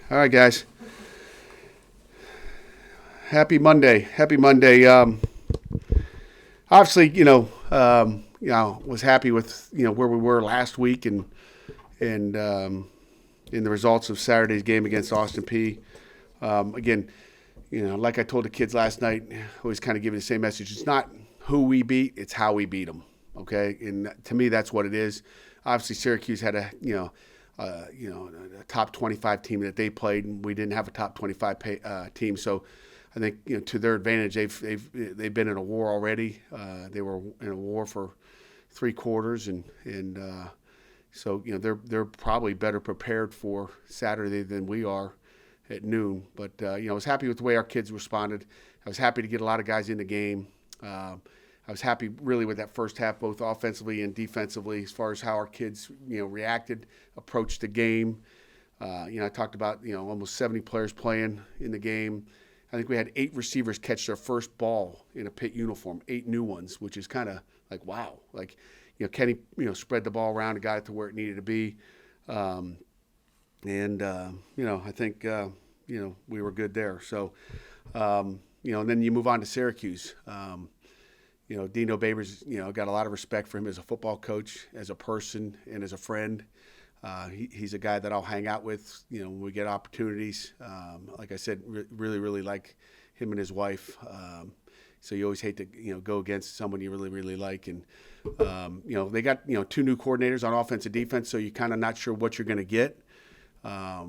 All right, guys. Happy Monday. Happy Monday. Obviously, was happy with where we were last week and in the results of Saturday's game against Austin P. Again, like I told the kids last night, I always kind of give you the same message. It's not who we beat; it's how we beat them. Okay, and to me, that's what it is. Obviously, Syracuse had a top 25 team that they played, and we didn't have a top 25 team. So I think to their advantage, they've been in a war already. They were in a war for 3 quarters, and so they're probably better prepared for Saturday than we are at noon. But I was happy with the way our kids responded. I was happy to get a lot of guys in the game. I was happy really with that first half, both offensively and defensively, as far as how our kids reacted, approached the game. I talked about almost 70 players playing in the game. I think we had 8 receivers catch their first ball in a Pitt uniform, 8 new ones, which is kind of like wow. Like Kenny spread the ball around and got it to where it needed to be, and I think we were good there. So and then you move on to Syracuse. Dino Babers, got a lot of respect for him as a football coach, as a person, and as a friend. He's a guy that I'll hang out with, when we get opportunities. Like I said, really, really like him and his wife. So you always hate to, go against someone you really, really like. And, they got, 2 new coordinators on offense and defense, so you're kind of not sure what you're going to get. I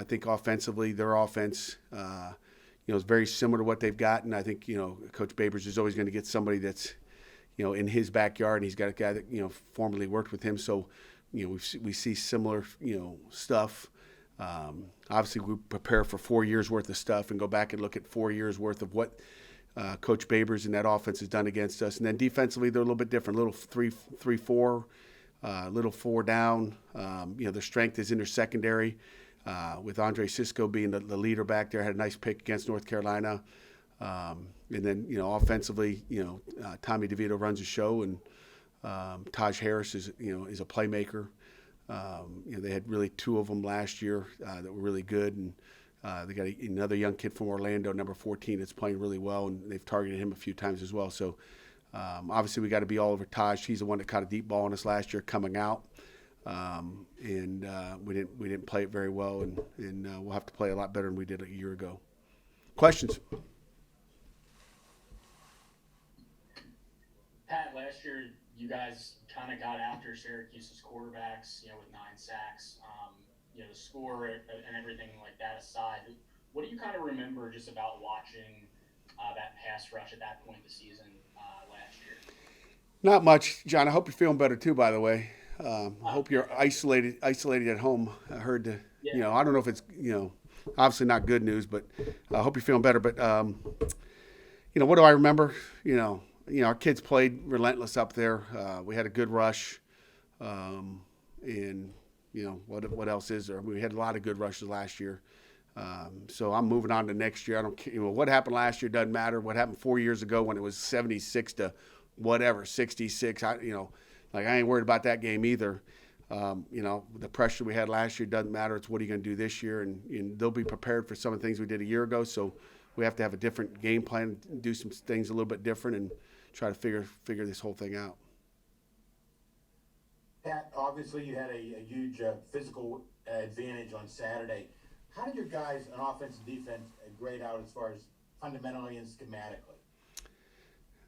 think offensively, their offense, is very similar to what they've got. And I think, Coach Babers is always going to get somebody that's, in his backyard, and he's got a guy that, formerly worked with him. So, we see similar, stuff. Obviously, we prepare for 4 years worth of stuff and go back and look at 4 years worth of what Coach Babers and that offense has done against us. And then defensively, they're a little bit different. Little 3-4, little 4 down. Their strength is in their secondary. With Andre Cisco being the leader back there, had a nice pick against North Carolina. And then, offensively, Tommy DeVito runs the show, and Taj Harris is a playmaker. They had really 2 of them last year that were really good, and they got another young kid from Orlando, number 14, that's playing really well, and they've targeted him a few times as well. So obviously we got to be all over Taj. He's the one that caught a deep ball on us last year coming out. We didn't play it very well, and we'll have to play a lot better than we did a year ago. Questions? Pat, last year you guys kind of got after Syracuse's quarterbacks, with 9 sacks. The score and everything like that aside, what do you kind of remember just about watching that pass rush at that point of the season last year? Not much, John. I hope you're feeling better too, by the way. I hope you're isolated at home. I heard I don't know if it's, obviously not good news, but I hope you're feeling better. But, what do I remember? Our kids played relentless up there. We had a good rush. And, what else is there? We had a lot of good rushes last year. So I'm moving on to next year. I don't care. What happened last year doesn't matter. What happened 4 years ago when it was 76 to whatever, 66, I ain't worried about that game either. The pressure we had last year doesn't matter. It's what are you going to do this year? And they'll be prepared for some of the things we did a year ago. So we have to have a different game plan, do some things a little bit different, and try to figure this whole thing out. Pat, obviously you had a huge physical advantage on Saturday. How did your guys on offense and defense grade out as far as fundamentally and schematically?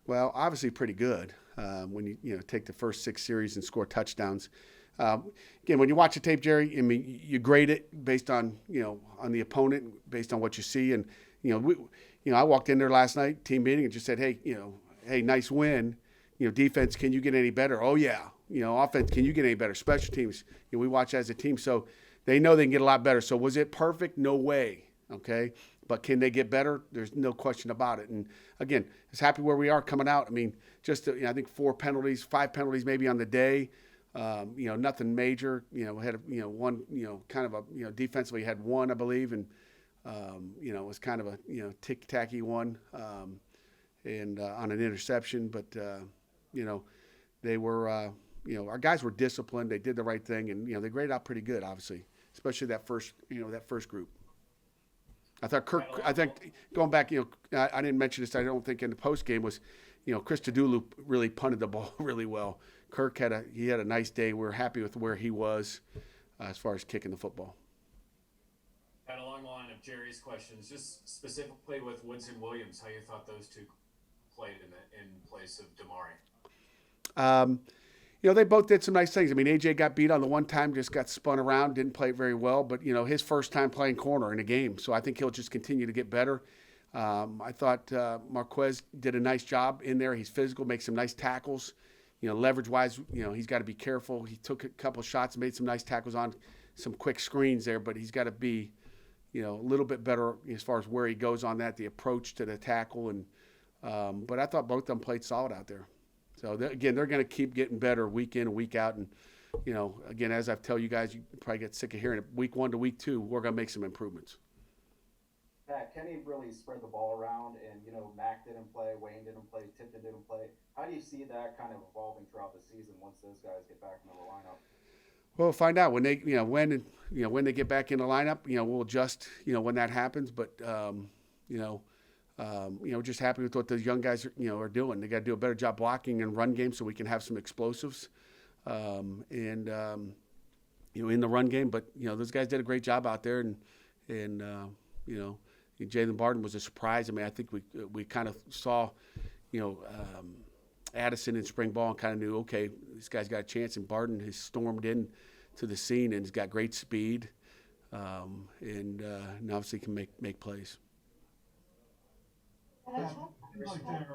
Well, obviously pretty good when you take the first 6 series and score touchdowns. Again, when you watch the tape, Jerry, I mean, you grade it based on on the opponent, based on what you see, and I walked in there last night, team meeting, and just said, hey, nice win. Defense, can you get any better? Oh yeah. Offense, can you get any better? Special teams, we watch as a team, so they know they can get a lot better. So was it perfect? No way. Okay. But can they get better? There's no question about it. And again, just happy where we are coming out. I mean, just I think 5 penalties maybe on the day. Nothing major. Had one. Kind of a defensively had one, I believe, and it was kind of a tick-tacky one, and on an interception. But they were. Our guys were disciplined. They did the right thing, and they graded out pretty good, obviously. especially that first group. I thought Kirk. I think going back, I didn't mention this. I don't think in the post game was, Chris Tadulu really punted the ball really well. Kirk had a nice day. We were happy with where he was as far as kicking the football. And along the line of Jerry's questions, just specifically with Woods and Williams, how you thought those two played in place of Damari? They both did some nice things. I mean, AJ got beat on the one time, just got spun around, didn't play very well. But, his first time playing corner in a game. So I think he'll just continue to get better. I thought Marquez did a nice job in there. He's physical, makes some nice tackles. Leverage-wise, he's got to be careful. He took a couple shots, made some nice tackles on some quick screens there. But he's got to be, a little bit better as far as where he goes on that, the approach to the tackle. But I thought both of them played solid out there. So, they're going to keep getting better week in and week out. And, again, as I tell you guys, you probably get sick of hearing it, week 1 to week 2, we're going to make some improvements. Pat, Kenny really spread the ball around, and, Mac didn't play, Wayne didn't play, Tipton didn't play. How do you see that kind of evolving throughout the season once those guys get back into the lineup? Well, we'll find out when they, when they get back in the lineup. We'll adjust, when that happens. But, just happy with what those young guys are doing. They got to do a better job blocking and run game so we can have some explosives, in the run game. But those guys did a great job out there, and Jalen Barton was a surprise. I mean, I think we kind of saw, Addison in spring ball and kind of knew, okay, this guy's got a chance. And Barton has stormed in to the scene and has got great speed, and obviously can make plays. It seems like they're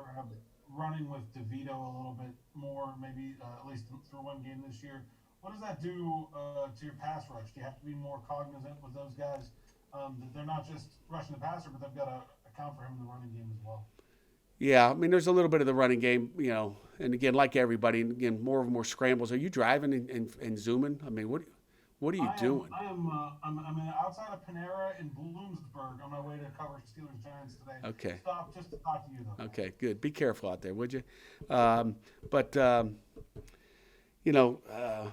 running with DeVito a little bit more, maybe at least through one game this year. What does that do to your pass rush? Do you have to be more cognizant with those guys that they're not just rushing the passer, but they've got to account for him in the running game as well? Yeah, I mean, there's a little bit of the running game, and again, like everybody, and again, more and more scrambles. Are you driving and zooming? I mean, what are you doing? I'm outside of Panera in Bloomsburg on my way to cover Steelers Giants today. Okay. Stop just to talk to you though. Okay, good. Be careful out there, would you? What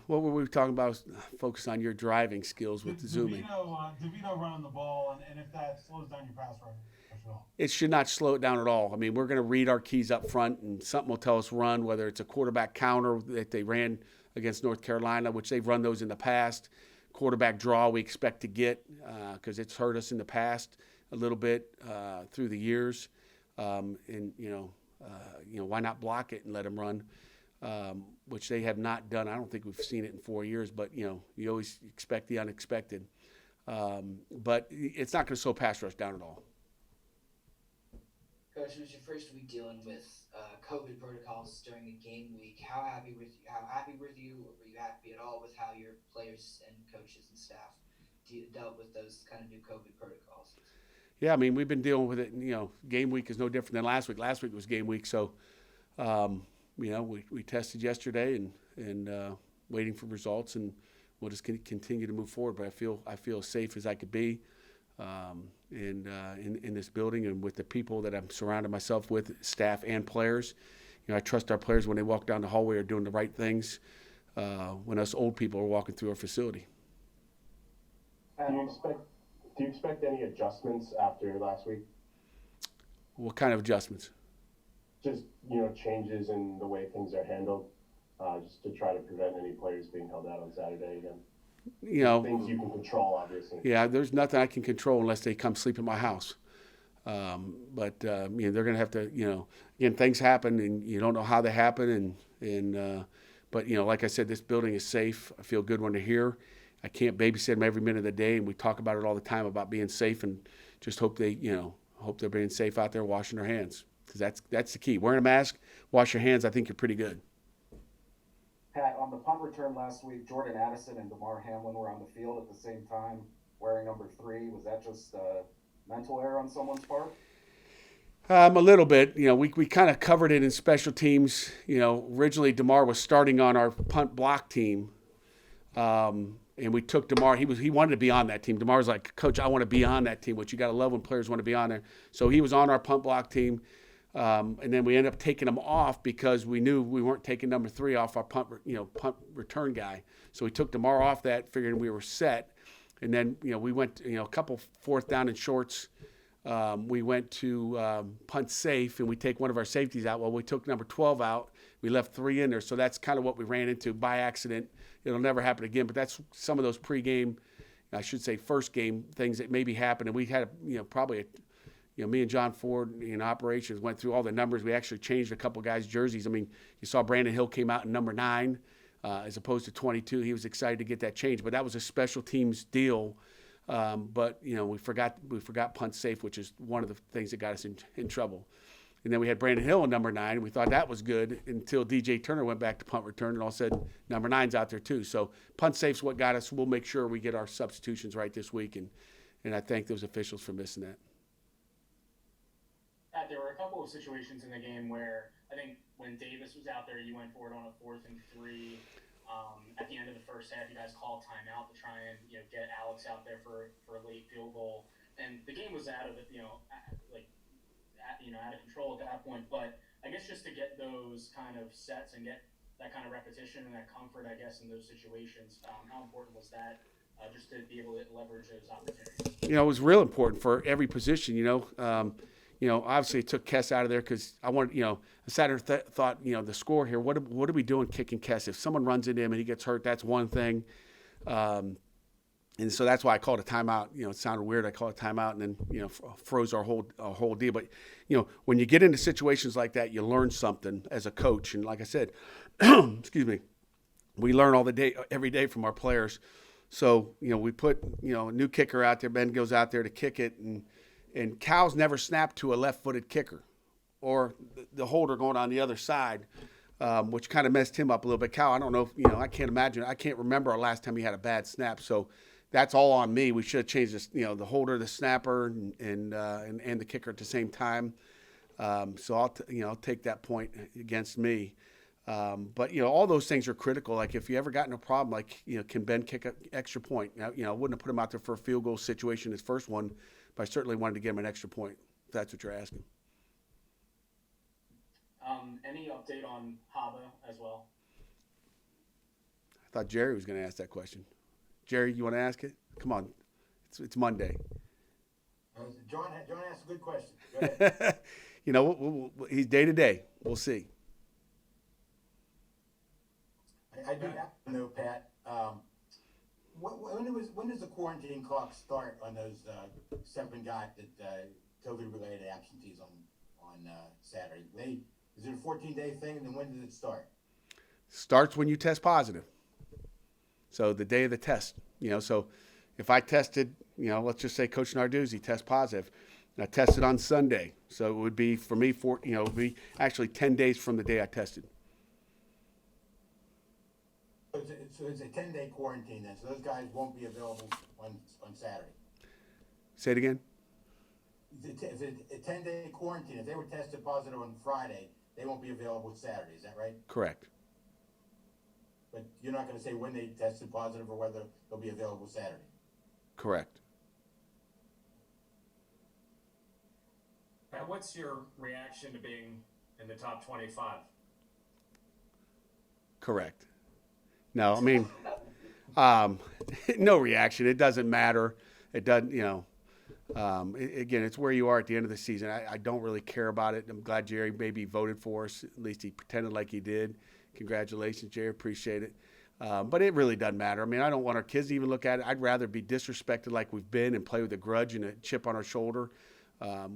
were we talking about? Focus on your driving skills with zooming. DeVito running the ball, and if that slows down your pass rush at all. It should not slow it down at all. I mean, we're going to read our keys up front, and something will tell us run, whether it's a quarterback counter that they ran against North Carolina, which they've run those in the past. Quarterback draw we expect to get because it's hurt us in the past a little bit through the years. Why not block it and let them run, which they have not done. I don't think we've seen it in 4 years, but, you always expect the unexpected. But it's not going to slow pass rush down at all. Coach, it was your first week dealing with COVID protocols during the game week. How happy were you, or were you happy at all with how your players and coaches and staff dealt with those kind of new COVID protocols? Yeah, I mean, we've been dealing with it. Game week is no different than last week. Last week was game week, so we tested yesterday and waiting for results, and we'll just continue to move forward. But I feel as safe as I could be. In this building and with the people that I'm surrounded myself with, staff and players. I trust our players when they walk down the hallway are doing the right things when us old people are walking through our facility. Do you expect any adjustments after last week? What kind of adjustments? Just, changes in the way things are handled, just to try to prevent any players being held out on Saturday again. Things you can control, obviously. Yeah, there's nothing I can control unless they come sleep in my house. But they're going to have to, again, things happen and you don't know how they happen. But like I said, this building is safe. I feel good when they're here. I can't babysit them every minute of the day, and we talk about it all the time about being safe, and just hope they're being safe out there, washing their hands, because that's the key. Wearing a mask, wash your hands. I think you're pretty good. Pat, on the punt return last week, Jordan Addison and Damar Hamlin were on the field at the same time wearing number 3. Was that just a mental error on someone's part? A little bit. We kind of covered it in special teams. Originally Damar was starting on our punt block team, and we took Damar. He wanted to be on that team. Damar's like, Coach, I want to be on that team, which you got to love when players want to be on there. So he was on our punt block team. And then we ended up taking him off because we knew we weren't taking number 3 off our punt return guy. So we took Damar off that, figuring we were set. And then, we went, a couple fourth down and shorts. We went to punt safe, and we take one of our safeties out. Well, we took number 12 out. We left 3 in there. So that's kind of what we ran into by accident. It'll never happen again. But that's some of those pregame, I should say first game things that maybe happened. And we had, probably, me and John Ford in operations went through all the numbers. We actually changed a couple guys' jerseys. I mean, you saw Brandon Hill came out in number 9 as opposed to 22. He was excited to get that change. But that was a special teams deal. But we forgot punt safe, which is one of the things that got us in trouble. And then we had Brandon Hill in number 9, and we thought that was good until DJ Turner went back to punt return, and all of a sudden number 9's out there too. So punt safe's what got us. We'll make sure we get our substitutions right this week, and I thank those officials for missing that. There were a couple of situations in the game where I think when Davis was out there, you went for it on a 4th and 3. At the end of the first half, you guys called timeout to try and get Alex out there for a late field goal, and the game was out of out of control at that point. But I guess just to get those kind of sets and get that kind of repetition and that comfort, I guess, in those situations, how important was that? Just to be able to leverage those opportunities. It was real important for every position. Obviously it took Kess out of there because I wanted, I sat there thought, the score here, what are we doing kicking Kess? If someone runs into him and he gets hurt, that's one thing. And so that's why I called a timeout. It sounded weird. I called a timeout and then, froze our whole deal. But, when you get into situations like that, you learn something as a coach. And like I said, excuse me, we learn every day from our players. So, we put, a new kicker out there. Ben goes out there to kick it, and Cal's never snapped to a left-footed kicker or the holder going on the other side, which kind of messed him up a little bit. Cal, I don't know if, I can't remember our last time he had a bad snap. So that's all on me. We should have changed this, the holder, the snapper, and the kicker at the same time. So I'll take that point against me. But all those things are critical. Like if you ever got in a problem, like can Ben kick an extra point? I wouldn't have put him out there for a field goal situation, his first one, but I certainly wanted to get him an extra point. If that's what you're asking. Any update on Haba as well? I thought Jerry was going to ask that question. Jerry, you want to ask it? Come on, it's Monday. John asked a good question. Go ahead. He's day to day. We'll see. I do have to know, Pat. When does the quarantine clock start on those 7 guys that COVID-related absentees on Saturday? Is it a 14-day thing, and then when does it start? Starts when you test positive. So the day of the test. So if I tested, let's just say Coach Narduzzi test positive, and I tested on Sunday. So it would be for me it would be actually 10 days from the day I tested. So it's a 10-day quarantine then, so those guys won't be available on Saturday. Say it again? It's a 10-day quarantine. If they were tested positive on Friday, they won't be available Saturday. Is that right? Correct. But you're not going to say when they tested positive or whether they'll be available Saturday? Correct. Pat, what's your reaction to being in the top 25? Correct. No, I mean, no reaction. It doesn't matter. It doesn't, again, it's where you are at the end of the season. I don't really care about it. I'm glad Jerry maybe voted for us. At least he pretended like he did. Congratulations, Jerry. Appreciate it. But it really doesn't matter. I mean, I don't want our kids to even look at it. I'd rather be disrespected like we've been and play with a grudge and a chip on our shoulder.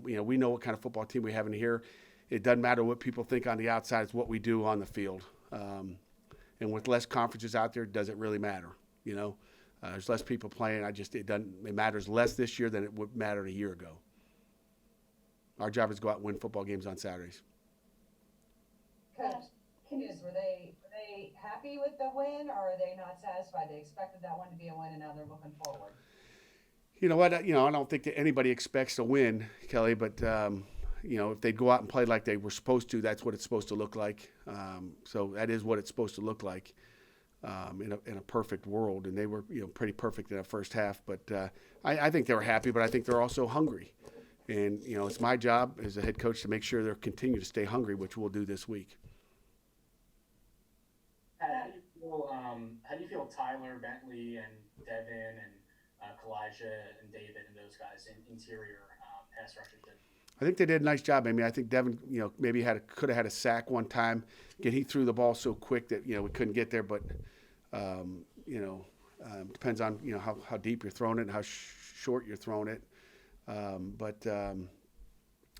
We know what kind of football team we have in here. It doesn't matter what people think on the outside. It's what we do on the field. And with less conferences out there, does it really matter? There's less people playing. It matters less this year than it would matter a year ago. Our job is to go out and win football games on Saturdays. Coach, were they happy with the win, or are they not satisfied? They expected that one to be a win, and now they're looking forward. You know what? I don't think that anybody expects to win, Kelly, but if they go out and play like they were supposed to, that's what it's supposed to look like. So that is what it's supposed to look like in a perfect world. And they were, pretty perfect in the first half. But I think they were happy, but I think they're also hungry. And, it's my job as a head coach to make sure they'll continue to stay hungry, which we'll do this week. How do you feel Tyler, Bentley, and Devin and Kalijah and David and those guys in interior pass rushers did? I think they did a nice job. I mean, I think Devin, maybe could have had a sack one time. Again, he threw the ball so quick that we couldn't get there. But depends on how deep you're throwing it and how short you're throwing it. But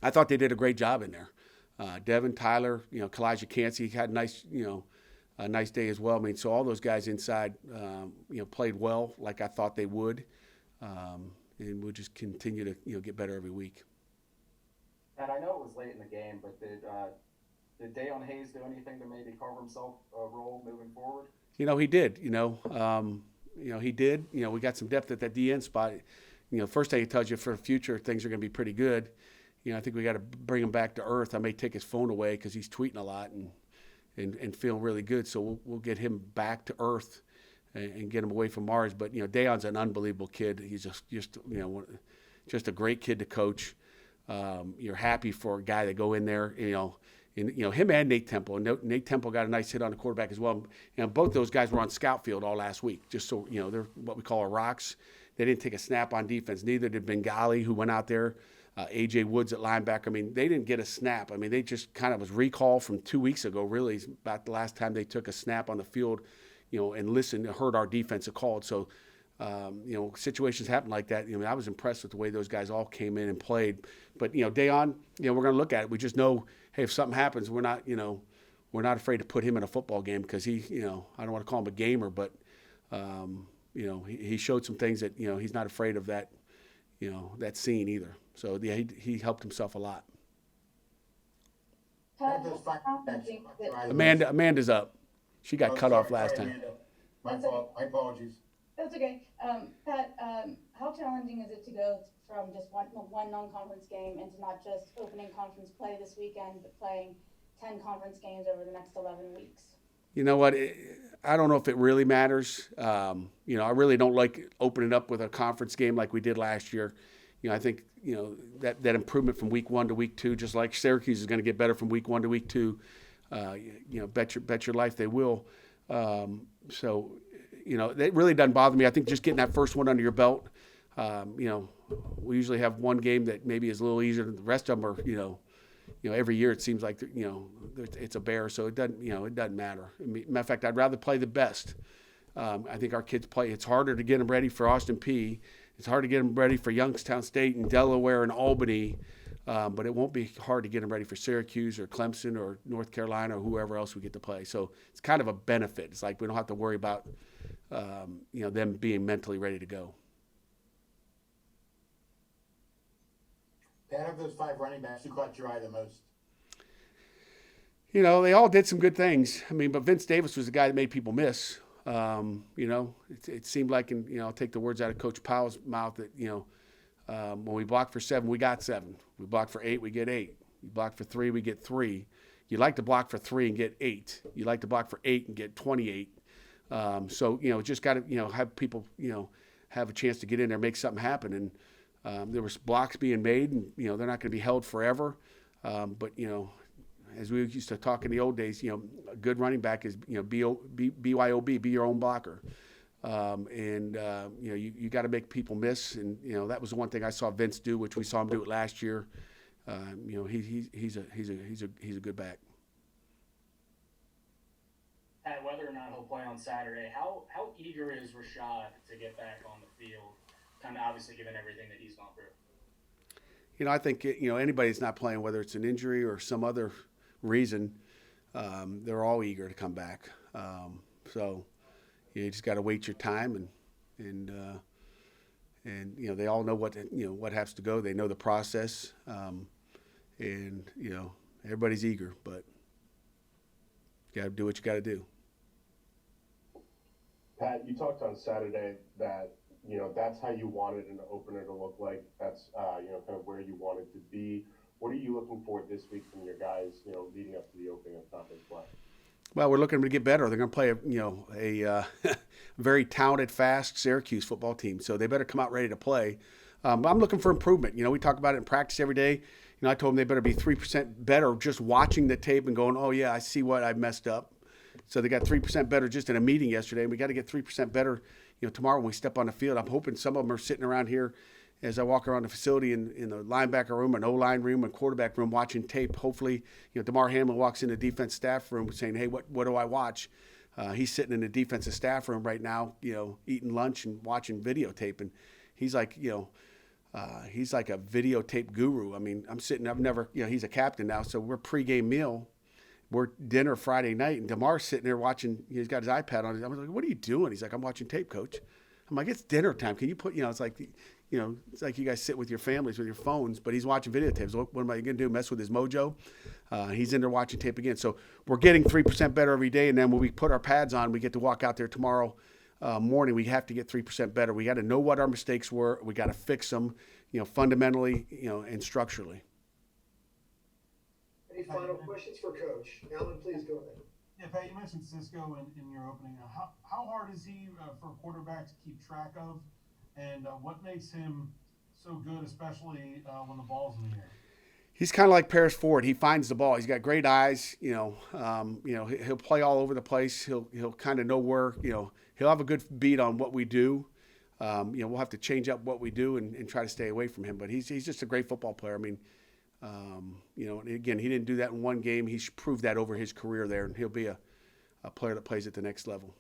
I thought they did a great job in there. Devin, Tyler, Kalijah Cansey had a nice day as well. I mean, so all those guys inside, played well like I thought they would, and we'll just continue to get better every week. And I know it was late in the game, but did Dayon Hayes do anything to maybe carve himself a role moving forward? He did. He did. We got some depth at that DN spot. First thing he tells you for the future, things are going to be pretty good. I think we got to bring him back to earth. I may take his phone away because he's tweeting a lot and feeling really good. So we'll get him back to earth and get him away from Mars. But Dayon's an unbelievable kid. He's just a great kid to coach. You're happy for a guy to go in there. Him and Nate Temple. And Nate Temple got a nice hit on the quarterback as well. Both those guys were on scout field all last week. Just so they're what we call our rocks. They didn't take a snap on defense. Neither did Bengali, who went out there. A.J. Woods at linebacker. I mean, they didn't get a snap. I mean, they just kind of was recall from 2 weeks ago, really, about the last time they took a snap on the field, and listened and heard our defensive called. So, situations happen like that. I was impressed with the way those guys all came in and played. But, Dayon, we're going to look at it. We just know, hey, if something happens, we're not afraid to put him in a football game because he, I don't want to call him a gamer, but, he showed some things that, he's not afraid of that, that scene either. So, yeah, he helped himself a lot. Amanda's up. She got cut off last time. Amanda. My fault. My apologies. That's okay. Pat, how challenging is it to go from just one non-conference game into not just opening conference play this weekend, but playing 10 conference games over the next 11 weeks? You know what? I don't know if it really matters. I really don't like opening up with a conference game like we did last year. I think, that improvement from week 1 to week 2, just like Syracuse is going to get better from week 1 to week 2, bet your life they will. So, it really doesn't bother me. I think just getting that first one under your belt, we usually have one game that maybe is a little easier than the rest of them are, every year it seems like, it's a bear. So it doesn't matter. Matter of fact, I'd rather play the best. I think our kids play. It's harder to get them ready for Austin Peay. It's hard to get them ready for Youngstown State and Delaware and Albany. But it won't be hard to get them ready for Syracuse or Clemson or North Carolina or whoever else we get to play. So it's kind of a benefit. It's like we don't have to worry about, them being mentally ready to go. Out of those 5 running backs, who caught your eye the most? They all did some good things. I mean, but Vince Davis was the guy that made people miss. It seemed like, I'll take the words out of Coach Powell's mouth that, when we block for 7, we got 7. We block for 8, we get 8. You block for 3, we get 3. You like to block for 3 and get 8. You like to block for 8 and get 28. So, just got to, have people, have a chance to get in there, make something happen. And there was blocks being made, and, they're not going to be held forever. But, as we used to talk in the old days, a good running back is, BYOB, be your own blocker. You got to make people miss. And, that was the one thing I saw Vince do, which we saw him do it last year. He's a good back. Pat, whether or not he'll play on Saturday, how eager is Rashad to get back on the field, kind of obviously given everything that he's gone through? I think, anybody that's not playing, whether it's an injury or some other reason, they're all eager to come back. So you just got to wait your time, and they all know what has to go. They know the process, and everybody's eager, but you got to do what you got to do. Pat, you talked on Saturday that that's how you wanted an opener to look like. That's kind of where you wanted to be. What are you looking for this week from your guys, leading up to the opening of conference play? Well, we're looking to get better. They're going to play a very talented, fast Syracuse football team, so they better come out ready to play. But I'm looking for improvement. We talk about it in practice every day. I told them they better be 3% better just watching the tape and going, oh, yeah, I see what I messed up. So they got 3% better just in a meeting yesterday, and we got to get 3% better, tomorrow when we step on the field, I'm hoping some of them are sitting around here as I walk around the facility in the linebacker room, an O-line room, and quarterback room watching tape. Hopefully, Damar Hamlin walks in the defense staff room saying, hey, what do I watch? He's sitting in the defensive staff room right now, eating lunch and watching videotape. And he's like, he's like a videotape guru. I mean, I've never, he's a captain now. So we're pregame meal. We're dinner Friday night. And Damar's sitting there watching, he's got his iPad on. I'm like, what are you doing? He's like, I'm watching tape, coach. I'm like, it's dinner time. Can you put, it's like you guys sit with your families with your phones, but he's watching videotapes. What am I going to do? Mess with his mojo? He's in there watching tape again. So we're getting 3% better every day. And then when we put our pads on, we get to walk out there tomorrow morning. We have to get 3% better. We got to know what our mistakes were. We got to fix them, fundamentally, and structurally. Any final questions for Coach? Alan, please go ahead. Yeah, Pat, you mentioned Cisco in your opening. How hard is he for a quarterback to keep track of? And what makes him so good, especially when the ball's in the air? He's kind of like Paris Ford. He finds the ball. He's got great eyes. He'll play all over the place. He'll kind of know where. He'll have a good beat on what we do. We'll have to change up what we do and try to stay away from him. But he's just a great football player. I mean, again, he didn't do that in one game. He's proved that over his career there, and he'll be a player that plays at the next level.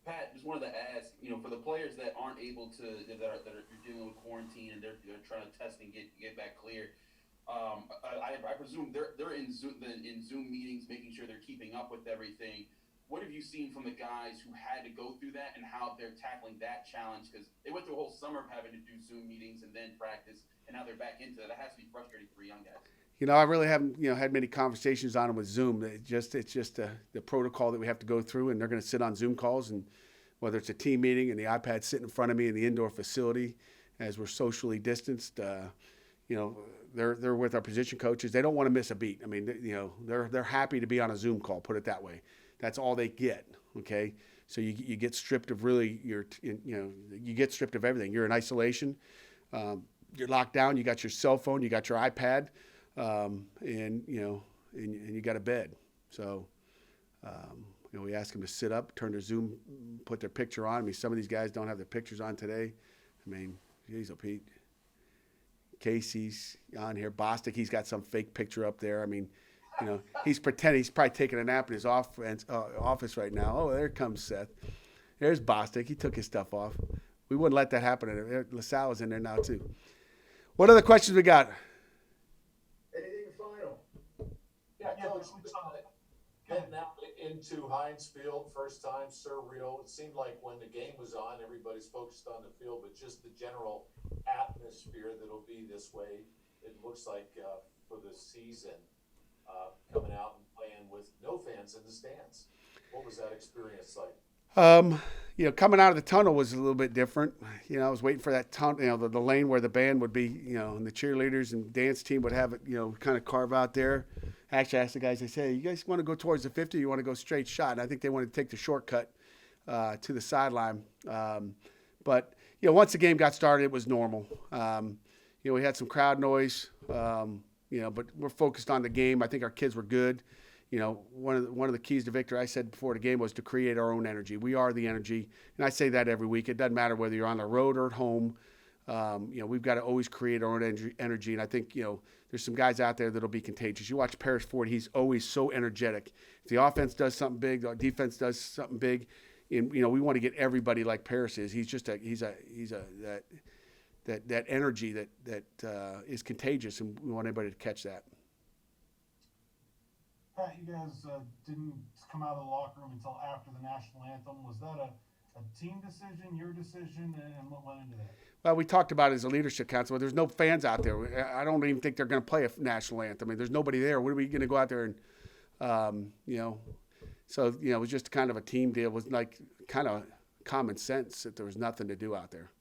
Pat, just wanted to ask, for the players that aren't able to, that are dealing with quarantine and they're trying to test and get back clear. I presume they're in Zoom meetings, making sure they're keeping up with everything. What have you seen from the guys who had to go through that and how they're tackling that challenge? Because they went through a whole summer of having to do Zoom meetings and then practice, and now they're back into it. That has to be frustrating for young guys. I really haven't, had many conversations on it with Zoom. It's just the protocol that we have to go through, and they're going to sit on Zoom calls, and whether it's a team meeting and the iPad sitting in front of me in the indoor facility as we're socially distanced, they're with our position coaches. They don't want to miss a beat. I mean, they're happy to be on a Zoom call, put it that way. That's all they get, okay? So you get stripped of really you get stripped of everything. You're in isolation. You're locked down. You got your cell phone. You got your iPad. And you got a bed. So, we ask them to sit up, turn their Zoom, put their picture on. I mean, some of these guys don't have their pictures on today. I mean, geez, Pete. Casey's on here. Bostic, he's got some fake picture up there. I mean, he's pretending. He's probably taking a nap in his office right now. Oh, there comes Seth. There's Bostic. He took his stuff off. We wouldn't let that happen. LaSalle is in there now, too. What other questions we got? Anything final? Yeah, Coach, getting out into Heinz Field, first time, surreal. It seemed like when the game was on, everybody's focused on the field, but just the general atmosphere that'll be this way, it looks like for the season, coming out and playing with no fans in the stands. What was that experience like? Coming out of the tunnel was a little bit different. I was waiting for that tunnel, the lane where the band would be, and the cheerleaders and dance team would have it, kind of carve out there. Actually, I asked the guys, I said, you guys want to go towards the 50 or you want to go straight shot? And I think they wanted to take the shortcut to the sideline. But once the game got started, it was normal. We had some crowd noise, but we're focused on the game. I think our kids were good. One of the keys to victory, I said before the game, was to create our own energy. We are the energy, and I say that every week. It doesn't matter whether you're on the road or at home. We've got to always create our own energy, and I think there's some guys out there that'll be contagious. You watch Paris Ford; he's always so energetic. If the offense does something big, the defense does something big, and we want to get everybody like Paris is. He's just that energy that is contagious, and we want everybody to catch that. Pat, you guys didn't come out of the locker room until after the national anthem. Was that a team decision, your decision, and what went into that? Well, we talked about it as a leadership council, but there's no fans out there. I don't even think they're going to play a national anthem. I mean, there's nobody there. What are we going to go out there and, So, it was just kind of a team deal. It was like kind of common sense that there was nothing to do out there.